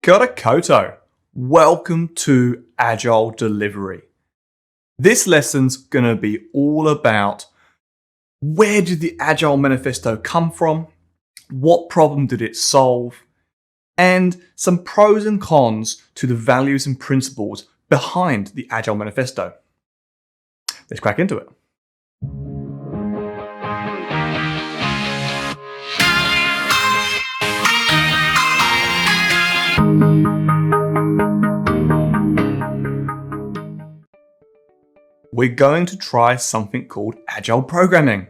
Kia ora koutou. Welcome to Agile Delivery. This lesson's going to be all about where did the Agile Manifesto come from, what problem did it solve, and some pros and cons to the values and principles behind the Agile Manifesto. Let's crack into it. We're going to try something called Agile Programming.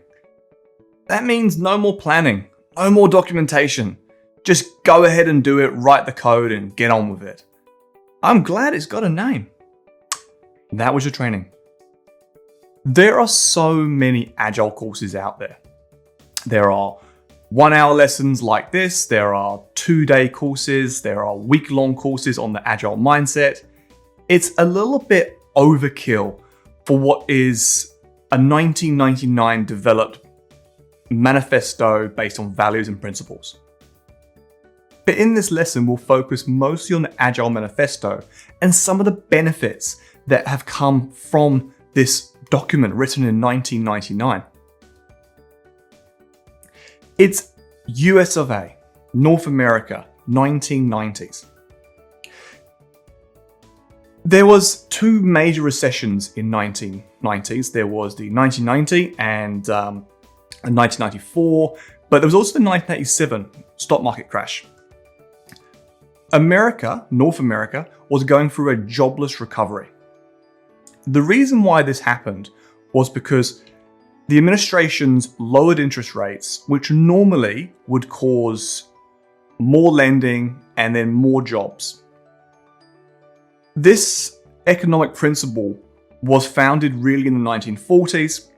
That means no more planning, no more documentation. Just go ahead and do it, write the code, and get on with it. I'm glad it's got a name. That was your training. There are so many Agile courses out there. There are 1-hour lessons like this, there are 2-day courses, there are week-long courses on the Agile Mindset. It's a little bit overkill for what is a 1999 developed manifesto based on values and principles. But in this lesson, we'll focus mostly on the Agile Manifesto and some of the benefits that have come from this document written in 1999. It's US of A, North America, 1990s. There was two major recessions in 1990s. There was the 1990 and 1994, but there was also the 1987 stock market crash. North America, was going through a jobless recovery. The reason why this happened was because the administrations lowered interest rates, which normally would cause more lending and then more jobs. This economic principle was founded really in the 1940s.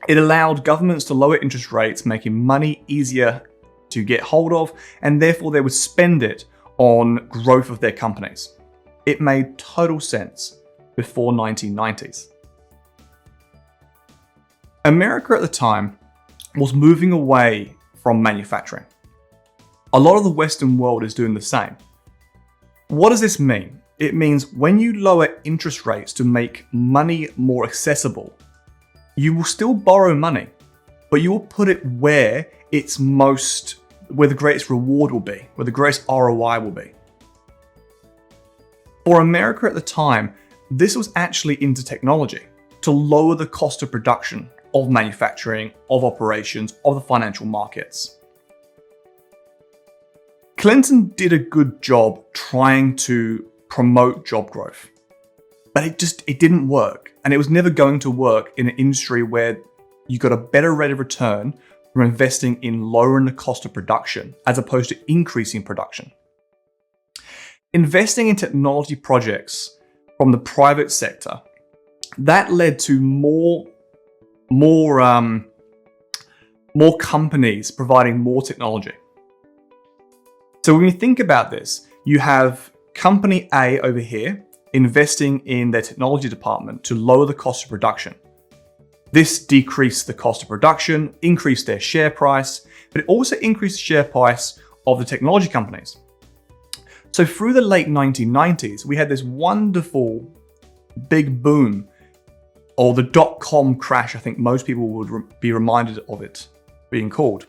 It allowed governments to lower interest rates, making money easier to get hold of, and therefore they would spend it on growth of their companies. It made total sense before 1990s. America at the time was moving away from manufacturing. A lot of the Western world is doing the same. What does this mean? It means when you lower interest rates to make money more accessible, you will still borrow money, but you will put it where the greatest reward will be, where the greatest ROI will be. For America at the time, this was actually into technology to lower the cost of production, of manufacturing, of operations, of the financial markets. Clinton did a good job trying to promote job growth, but it didn't work, and it was never going to work in an industry where you got a better rate of return from investing in lowering the cost of production as opposed to increasing production. Investing in technology projects from the private sector, that led to more companies providing more technology. So when you think about this, you have Company A over here investing in their technology department to lower the cost of production. This decreased the cost of production, increased their share price, but it also increased the share price of the technology companies. So through the late 1990s, we had this wonderful big boom, or the dot-com crash, I think most people would be reminded of it being called.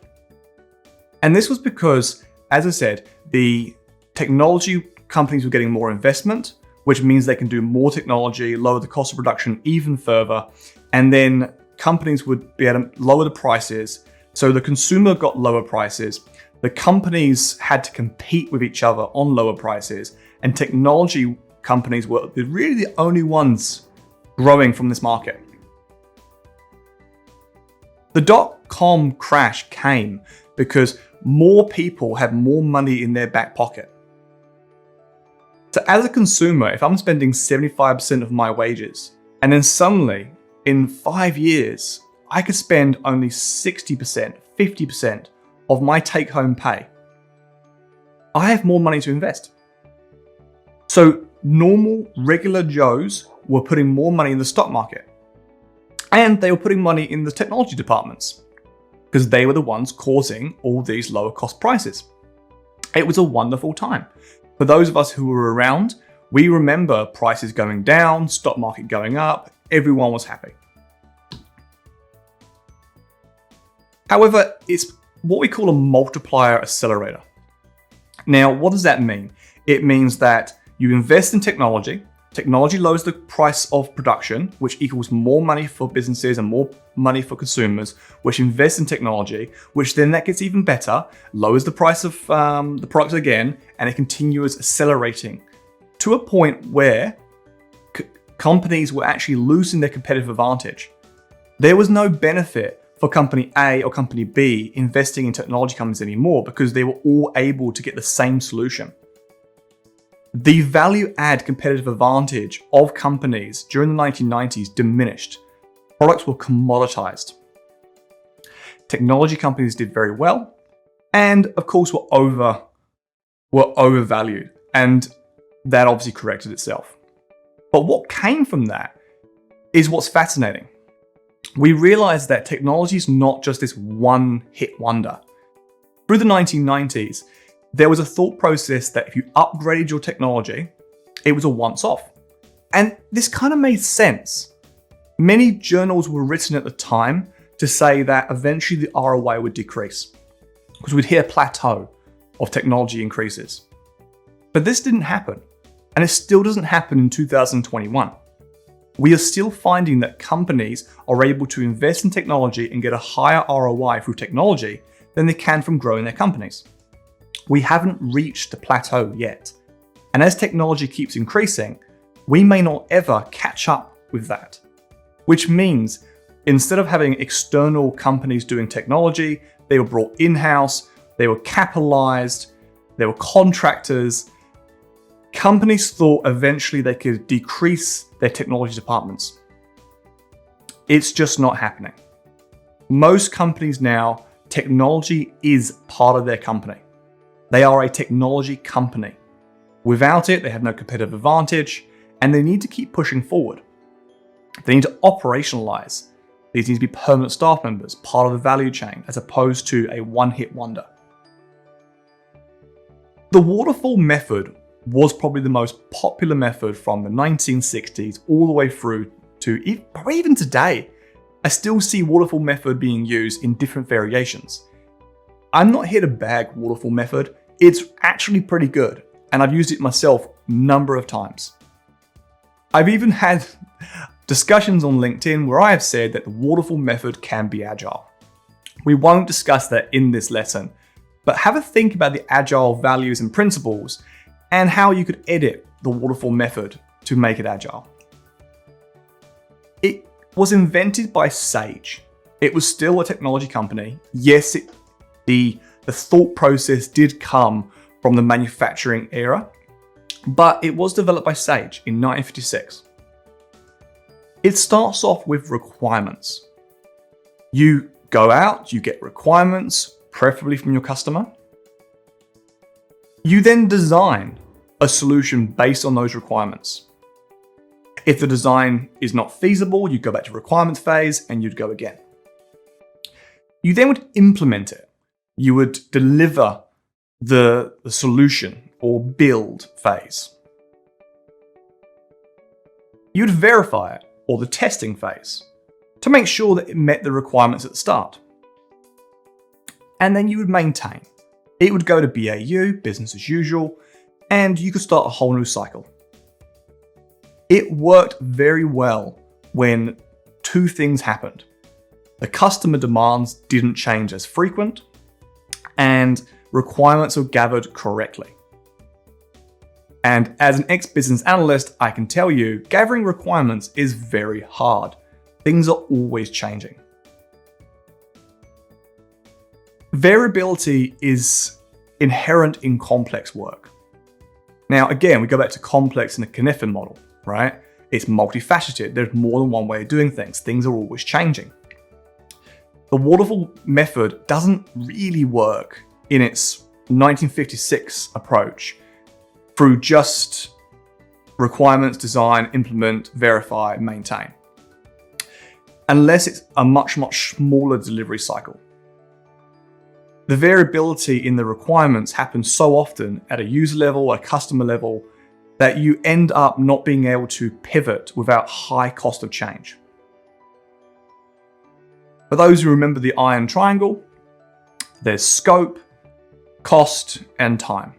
And this was because, as I said, the technology companies were getting more investment, which means they can do more technology, lower the cost of production even further, and then companies would be able to lower the prices. So the consumer got lower prices, the companies had to compete with each other on lower prices, and technology companies were really the only ones growing from this market. The dot-com crash came because more people had more money in their back pocket. So as a consumer, if I'm spending 75% of my wages, and then suddenly in 5 years, I could spend only 60%, 50% of my take-home pay, I have more money to invest. So normal, regular Joes were putting more money in the stock market, and they were putting money in the technology departments because they were the ones causing all these lower cost prices. It was a wonderful time. For those of us who were around, we remember prices going down, stock market going up, everyone was happy. However, it's what we call a multiplier accelerator. Now, what does that mean? It means that you invest in technology. Technology lowers the price of production, which equals more money for businesses and more money for consumers, which invest in technology, which then that gets even better, lowers the price of the products again, and it continues accelerating to a point where companies were actually losing their competitive advantage. There was no benefit for company A or company B investing in technology companies anymore because they were all able to get the same solution. The value add competitive advantage of companies during the 1990s diminished. Products were commoditized. Technology companies did very well, and of course were overvalued, and that obviously corrected itself. But what came from that is what's fascinating. We realized that technology is not just this one-hit wonder. Through the 1990s, there was a thought process that if you upgraded your technology, it was a once-off. And this kind of made sense. Many journals were written at the time to say that eventually the ROI would decrease because we'd hit a plateau of technology increases. But this didn't happen, and it still doesn't happen in 2021. We are still finding that companies are able to invest in technology and get a higher ROI through technology than they can from growing their companies. We haven't reached the plateau yet. And as technology keeps increasing, we may not ever catch up with that. Which means instead of having external companies doing technology, they were brought in-house, they were capitalized, they were contractors. Companies thought eventually they could decrease their technology departments. It's just not happening. Most companies now, technology is part of their company. They are a technology company. Without it, they have no competitive advantage, and they need to keep pushing forward. They need to operationalize. These need to be permanent staff members, part of the value chain, as opposed to a one-hit wonder. The Waterfall Method was probably the most popular method from the 1960s all the way through to probably even today. I still see Waterfall Method being used in different variations. I'm not here to bag Waterfall Method. It's actually pretty good, and I've used it myself a number of times. I've even had discussions on LinkedIn where I have said that the Waterfall Method can be agile. We won't discuss that in this lesson, but have a think about the agile values and principles and how you could edit the Waterfall Method to make it agile. It was invented by Sage. It was still a technology company. Yes, the thought process did come from the manufacturing era, but it was developed by Sage in 1956. It starts off with requirements. You go out, you get requirements, preferably from your customer. You then design a solution based on those requirements. If the design is not feasible, you go back to requirements phase and you'd go again. You then would implement it. You would deliver the solution or build phase. You'd verify it, or the testing phase, to make sure that it met the requirements at the start. And then you would maintain. It would go to BAU, business as usual, and you could start a whole new cycle. It worked very well when two things happened. The customer demands didn't change as frequent, and requirements were gathered correctly. And as an ex-business analyst, I can tell you, gathering requirements is very hard. Things are always changing. Variability is inherent in complex work. Now, again, we go back to complex in the Cynefin model, right? It's multifaceted. There's more than one way of doing things. Things are always changing. The Waterfall Method doesn't really work in its 1956 approach through just requirements, design, implement, verify, maintain. Unless it's a much, much smaller delivery cycle. The variability in the requirements happens so often at a user level, a customer level, that you end up not being able to pivot without high cost of change. For those who remember the iron triangle, there's scope, cost, and time.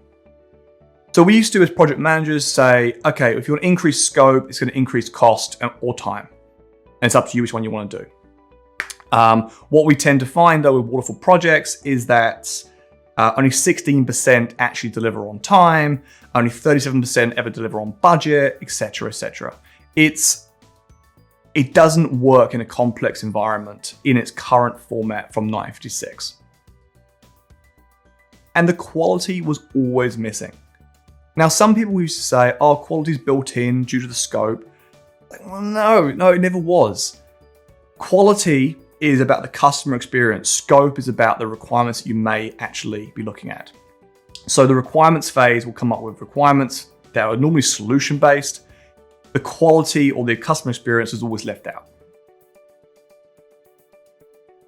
So we used to, as project managers, say, okay, if you want to increase scope, it's going to increase cost or time. And it's up to you which one you want to do. What we tend to find, though, with waterfall projects is that only 16% actually deliver on time, only 37% ever deliver on budget, etc., etc. It doesn't work in a complex environment in its current format from 1956. And the quality was always missing. Now, some people used to say, oh, quality's built in due to the scope. Well, no, it never was. Quality is about the customer experience. Scope is about the requirements that you may actually be looking at. So the requirements phase will come up with requirements that are normally solution-based. The quality or the customer experience is always left out.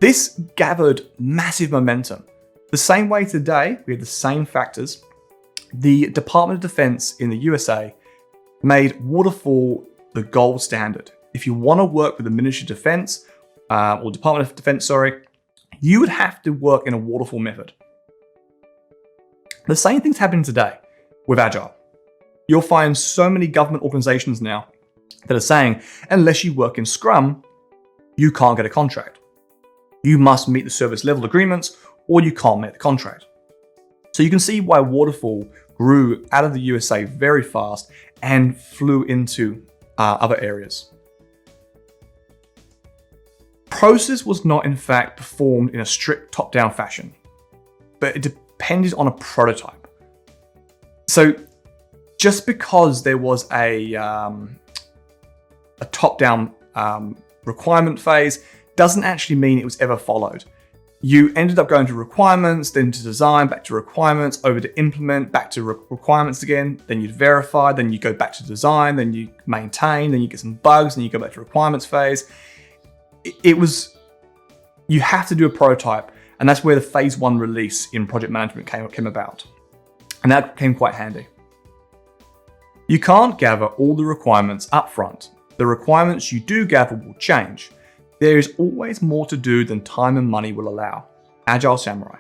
This gathered massive momentum. The same way today, we have the same factors. The Department of Defense in the USA made Waterfall the gold standard. If you want to work with the Ministry of Defense, or Department of Defense, you would have to work in a Waterfall method. The same thing's happening today with Agile. You'll find so many government organizations now that are saying, unless you work in Scrum, you can't get a contract. You must meet the service level agreements or you can't make the contract. So you can see why Waterfall grew out of the USA very fast and flew into other areas. Process was not, in fact, performed in a strict top-down fashion, but it depended on a prototype. So just because there was a top-down requirement phase doesn't actually mean it was ever followed. You ended up going to requirements, then to design, back to requirements, over to implement, back to requirements again, then you'd verify, then you go back to design, then you maintain, then you get some bugs, then you go back to requirements phase. You have to do a prototype, and that's where the phase 1 release in project management came about. And that came quite handy. You can't gather all the requirements up front. The requirements you do gather will change. There is always more to do than time and money will allow. Agile Samurai.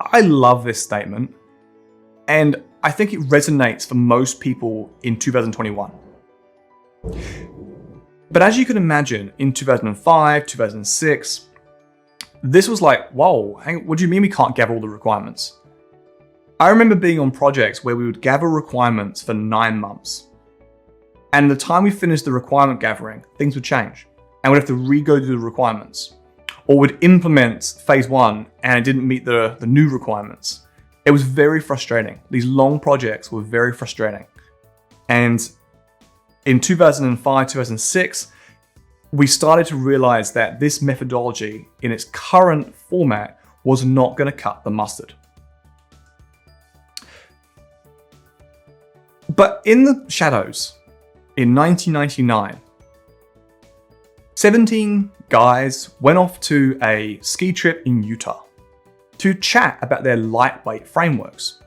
I love this statement, and I think it resonates for most people in 2021. But as you can imagine, in 2005, 2006, this was like, whoa, what do you mean we can't gather all the requirements? I remember being on projects where we would gather requirements for 9 months. And the time we finished the requirement gathering, things would change. And we'd have to re-go through the requirements. Or we'd implement phase 1 and it didn't meet the new requirements. It was very frustrating. These long projects were very frustrating. And in 2005, 2006, we started to realize that this methodology in its current format was not going to cut the mustard. But in the shadows, in 1999, 17 guys went off to a ski trip in Utah to chat about their lightweight frameworks.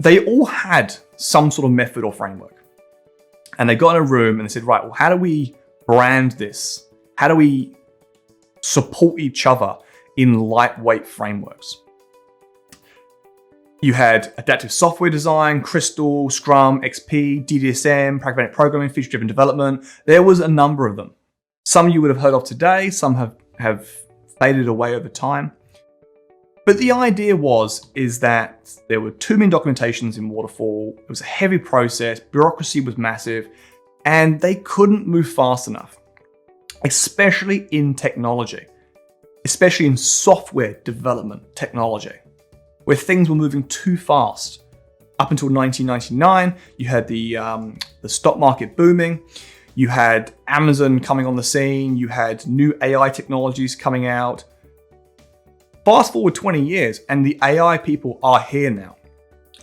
They all had some sort of method or framework. And they got in a room and they said, right, well, how do we brand this? How do we support each other in lightweight frameworks? You had adaptive software design, Crystal, Scrum, XP, DDSM, pragmatic programming, feature-driven development. There was a number of them. Some you would have heard of today, some have faded away over time. But the idea is that there were too many documentations in Waterfall. It was a heavy process, bureaucracy was massive, and they couldn't move fast enough, especially in technology, especially in software development technology, where things were moving too fast. Up until 1999, you had the stock market booming, you had Amazon coming on the scene, you had new AI technologies coming out. Fast forward 20 years and the AI people are here now.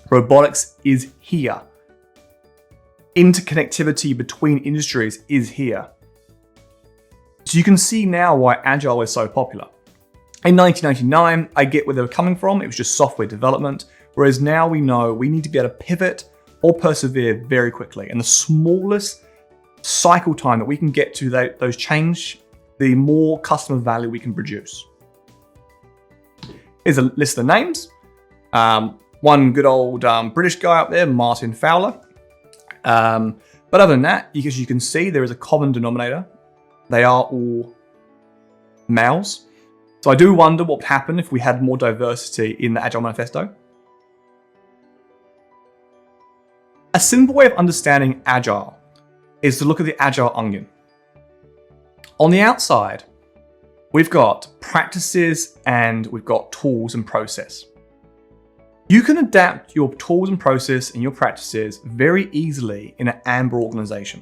Robotics is here. Interconnectivity between industries is here. So you can see now why Agile is so popular. In 1999, I get where they were coming from. It was just software development. Whereas now we know we need to be able to pivot or persevere very quickly. And the smallest cycle time that we can get to those change, the more customer value we can produce. Here's a list of the names. One good old British guy up there, Martin Fowler. But other than that, as you can see, there is a common denominator. They are all males. So I do wonder what would happen if we had more diversity in the Agile Manifesto. A simple way of understanding Agile is to look at the Agile onion. On the outside, we've got practices and we've got tools and process. You can adapt your tools and process and your practices very easily in an Amber organization.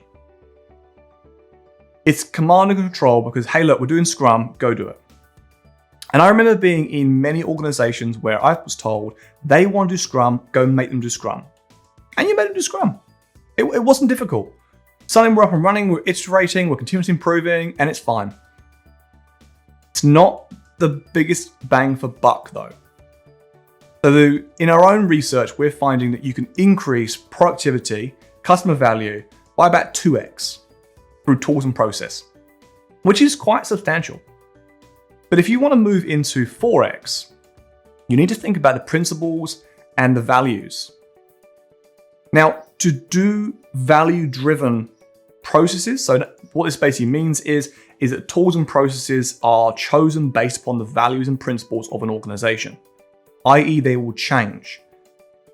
It's command and control because, hey, look, we're doing Scrum, go do it. And I remember being in many organizations where I was told they want to do Scrum, go make them do Scrum. And you made them do Scrum. It wasn't difficult. Suddenly we're up and running, we're iterating, we're continuously improving, and it's fine. It's not the biggest bang for buck though. So in our own research, we're finding that you can increase productivity, customer value by about 2x through tools and process, which is quite substantial. But if you want to move into 4x, you need to think about the principles and the values. Now, to do value-driven processes, so what this basically means is that tools and processes are chosen based upon the values and principles of an organization, i.e. they will change.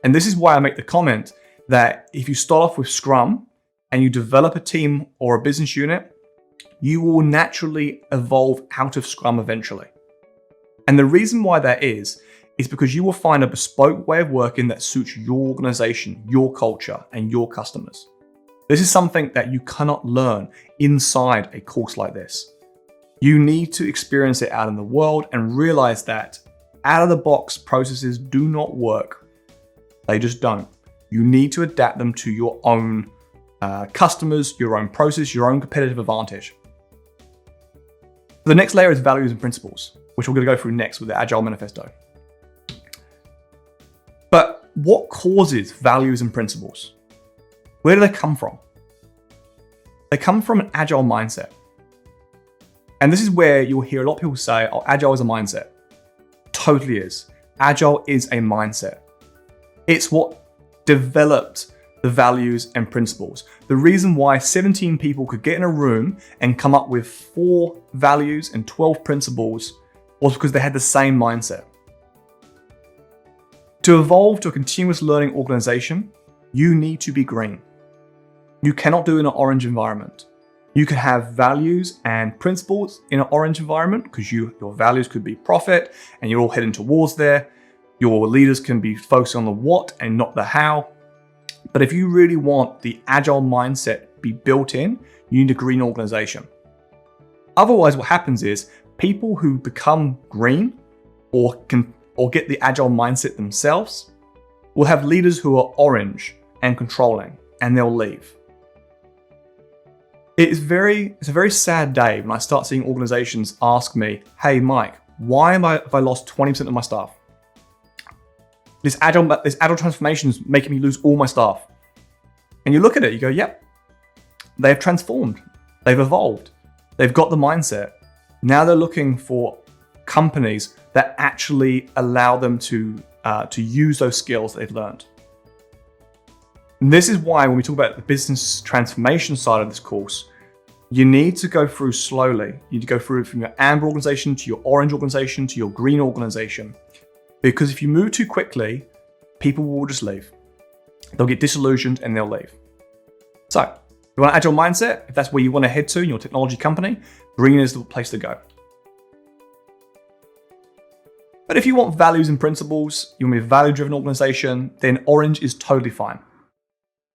And this is why I make the comment that if you start off with Scrum and you develop a team or a business unit, you will naturally evolve out of Scrum eventually. And the reason why that is because you will find a bespoke way of working that suits your organization, your culture, and your customers. This is something that you cannot learn inside a course like this. You need to experience it out in the world and realize that out-of-the-box processes do not work. They just don't. You need to adapt them to your own customers, your own process, your own competitive advantage. The next layer is values and principles, which we're going to go through next with the Agile Manifesto. But what causes values and principles? Where do they come from? They come from an Agile mindset. And this is where you'll hear a lot of people say, oh, Agile is a mindset. Totally is. Agile is a mindset. It's what developed the values and principles. The reason why 17 people could get in a room and come up with 4 values and 12 principles was because they had the same mindset. To evolve to a continuous learning organization, you need to be green. You cannot do it in an orange environment. You can have values and principles in an orange environment because your values could be profit and you're all heading towards there. Your leaders can be focused on the what and not the how. But if you really want the Agile mindset to be built in, you need a green organization. Otherwise, what happens is people who become green or get the Agile mindset themselves will have leaders who are orange and controlling, and they'll leave. It's a very sad day when I start seeing organizations ask me, hey Mike, why have I lost 20% of my staff? This agile transformation is making me lose all my staff. And you look at it, you go, yep, they've transformed, they've evolved, they've got the mindset. Now they're looking for companies that actually allow them to use those skills they've learned. And this is why when we talk about the business transformation side of this course, you need to go through slowly. You need to go through from your amber organization to your orange organization to your green organization. Because if you move too quickly, people will just leave. They'll get disillusioned and they'll leave. So, if you want an agile mindset, if that's where you want to head to in your technology company, green is the place to go. But if you want values and principles, you want to be a value-driven organization, then orange is totally fine.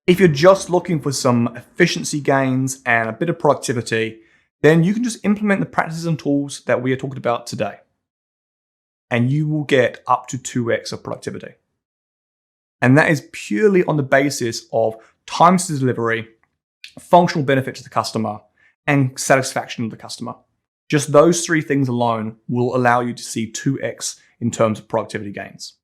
If you're just looking for some efficiency gains and a bit of productivity, then you can just implement the practices and tools that we are talking about today. And you will get up to 2x of productivity. And that is purely on the basis of time to delivery, functional benefit to the customer, and satisfaction of the customer. Just those three things alone will allow you to see 2x in terms of productivity gains.